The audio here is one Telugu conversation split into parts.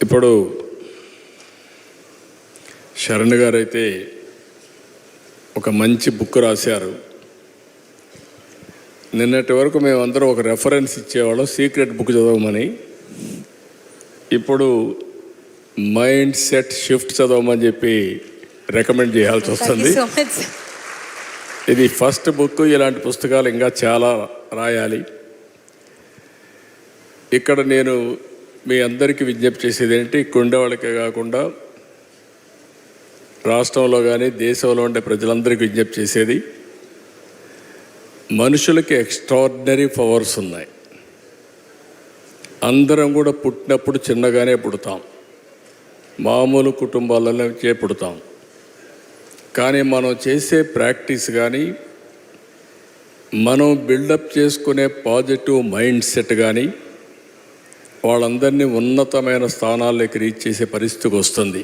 ఇప్పుడు శరణ్ గారు అయితే ఒక మంచి బుక్ రాశారు. నిన్నటి వరకు మేమందరం ఒక రెఫరెన్స్ ఇచ్చేవాళ్ళం సీక్రెట్ బుక్ చదవమని. ఇప్పుడు మైండ్ సెట్ షిఫ్ట్ చదవమని చెప్పి రికమెండ్ చేయాల్సి వస్తుంది. ఇది ఫస్ట్ బుక్. ఇలాంటి పుస్తకాలు ఇంకా చాలా రాయాలి. ఇక్కడ నేను మీ అందరికీ విజ్ఞప్తి చేసేది ఏంటి, ఉండేవాళ్ళకే కాకుండా రాష్ట్రంలో కానీ దేశంలో ఉండే ప్రజలందరికీ విజ్ఞప్తి చేసేది, మనుషులకి ఎక్స్ట్రాడినరీ పవర్స్ ఉన్నాయి. అందరం కూడా పుట్టినప్పుడు చిన్నగానే పుడతాం, మామూలు కుటుంబాలలోనే పుడతాం. కానీ మనం చేసే ప్రాక్టీస్ కానీ, మనం బిల్డప్ చేసుకునే పాజిటివ్ మైండ్ సెట్ కానీ వాళ్ళందరినీ ఉన్నతమైన స్థానాల్లోకి రీచ్ చేసే పరిస్థితికి వస్తుంది.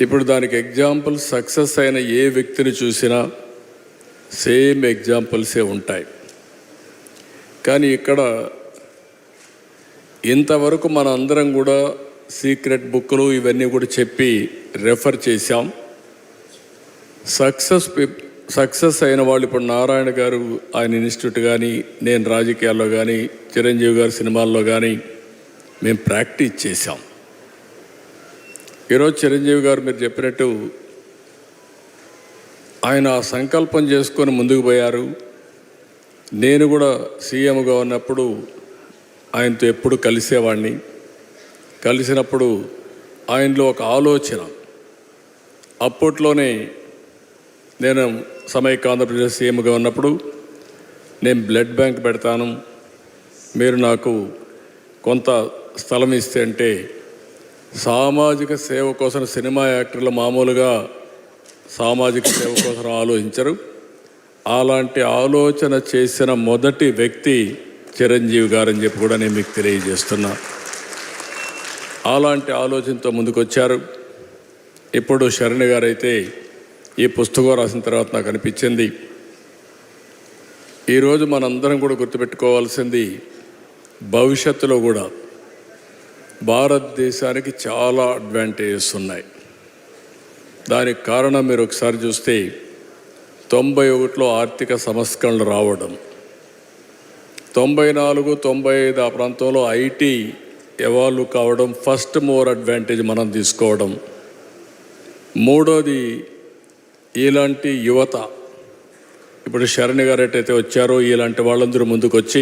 ఇప్పుడు దానికి ఎగ్జాంపుల్ సక్సెస్ అయిన ఏ వ్యక్తిని చూసినా సేమ్ ఎగ్జాంపుల్సే ఉంటాయి. కానీ ఇక్కడ ఇంతవరకు మన అందరం కూడా సీక్రెట్ బుక్లు ఇవన్నీ కూడా చెప్పి రెఫర్ చేశాం. సక్సెస్ అయిన వాళ్ళు ఇప్పుడు నారాయణ గారు ఆయన ఇన్స్టిట్యూట్ కానీ, నేను రాజకీయాల్లో కానీ, చిరంజీవి గారు సినిమాల్లో కానీ మేము ప్రాక్టీస్ చేశాం. ఈరోజు చిరంజీవి గారు మీరు చెప్పినట్టు ఆయన సంకల్పం చేసుకొని ముందుకు పోయారు. నేను కూడా సీఎంగా ఉన్నప్పుడు ఆయనతో ఎప్పుడు కలిసేవాడిని. కలిసినప్పుడు ఆయనలో ఒక ఆలోచన, అప్పట్లోనే నేను సమైక్య ఆంధ్రప్రదేశ్ సీఎంగా ఉన్నప్పుడు నేను బ్లడ్ బ్యాంక్ పెడతాను, మీరు నాకు కొంత స్థలం ఇస్తే అంటే, సామాజిక సేవ కోసం సినిమా యాక్టర్లు మామూలుగా సామాజిక సేవ కోసం ఆలోచించరు. అలాంటి ఆలోచన చేసిన మొదటి వ్యక్తి చిరంజీవి గారని చెప్పి కూడా నేను మీకు తెలియజేస్తున్నా. అలాంటి ఆలోచనతో ముందుకొచ్చారు. ఇప్పుడు శరణ్ గారు అయితే ఈ పుస్తకం రాసిన తర్వాత నాకు అనిపించింది, ఈరోజు మనందరం కూడా గుర్తుపెట్టుకోవాల్సింది, భవిష్యత్తులో కూడా భారతదేశానికి చాలా అడ్వాంటేజెస్ ఉన్నాయి. దానికి కారణం మీరు ఒకసారి చూస్తే 91లో ఆర్థిక సంస్కరణలు రావడం, 94, 95 ఆ ప్రాంతంలో ఐటీ ఎవాల్వ్ కావడం, ఫస్ట్ మోర్ అడ్వాంటేజ్ మనం తీసుకోవడం. మూడోది ఇలాంటి యువత, ఇప్పుడు శరణ్ గారు ఎట్టయితే వచ్చారో ఇలాంటి వాళ్ళందరూ ముందుకు వచ్చి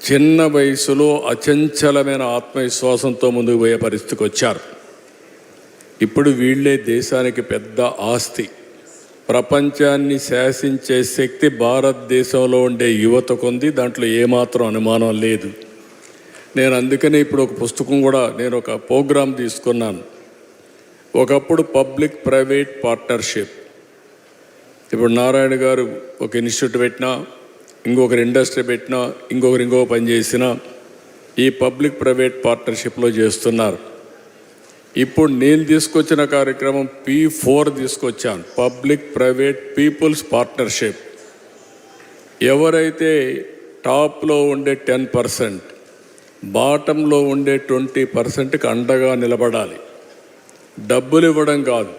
చిన్న వయసులో అచంచలమైన ఆత్మవిశ్వాసంతో ముందుకు పోయే పరిస్థితికి వచ్చారు. ఇప్పుడు వీళ్ళే దేశానికి పెద్ద ఆస్తి. ప్రపంచాన్ని శాసించే శక్తి భారతదేశంలో ఉండే యువతకు ఉంది, దాంట్లో ఏమాత్రం అనుమానం లేదు. నేను అందుకనే ఇప్పుడు ఒక పుస్తకం కూడా, నేను ఒక ప్రోగ్రాం తీసుకున్నాను. ఒకప్పుడు పబ్లిక్ ప్రైవేట్ పార్ట్నర్షిప్, ఇప్పుడు నారాయణ గారు ఒక ఇన్స్టిట్యూట్ పెట్టినా, ఇంకొకరు ఇండస్ట్రీ పెట్టినా, ఇంకొకరు ఇంకో పని చేసినా ఈ పబ్లిక్ ప్రైవేట్ పార్ట్నర్షిప్లో చేస్తున్నారు. ఇప్పుడు నేను తీసుకొచ్చిన కార్యక్రమం P4 తీసుకొచ్చాను, పబ్లిక్ ప్రైవేట్ పీపుల్స్ పార్ట్నర్షిప్. ఎవరైతే టాప్లో ఉండే 10%, బాటంలో ఉండే 20%కి అండగా నిలబడాలి. డబ్బులు ఇవ్వడం కాదు.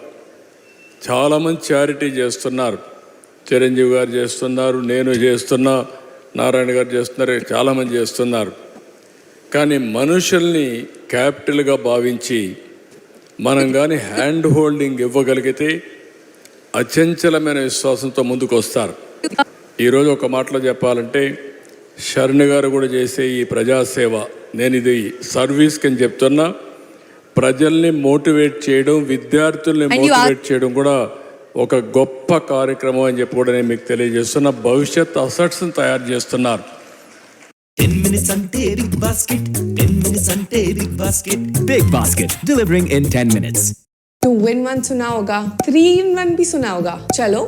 చాలామంది చారిటీ చేస్తున్నారు, చిరంజీవి గారు చేస్తున్నారు, నేను చేస్తున్నా, నారాయణ గారు చేస్తున్నారు, చాలామంది చేస్తున్నారు. కానీ మనుషుల్ని క్యాపిటల్గా భావించి మనం కానీ హ్యాండ్ హోల్డింగ్ ఇవ్వగలిగితే అచంచలమైన విశ్వాసంతో ముందుకు వస్తారు. ఈరోజు ఒక మాటలో చెప్పాలంటే, శరణ్ గారు కూడా చేసే ఈ ప్రజాసేవ, నేను ఇది సర్వీస్కి అని చెప్తున్నా, ప్రజల్ని మోటివేట్ చేయడం, విద్యార్థుల్ని మోటివేట్ చేయడం కూడా ఒక గొప్ప కార్యక్రమం అని చెప్పి కూడా నేను మీకు తెలియజేస్తున్నా. భవిష్యత్ అసెట్స్ని తయారు చేస్తున్నారు. 10 minutes ante big basket, 10 minutes ante big basket, big basket delivering in 10 minutes. 2 in 1 सुना होगा, 3 in 1 भी सुना होगा. चलो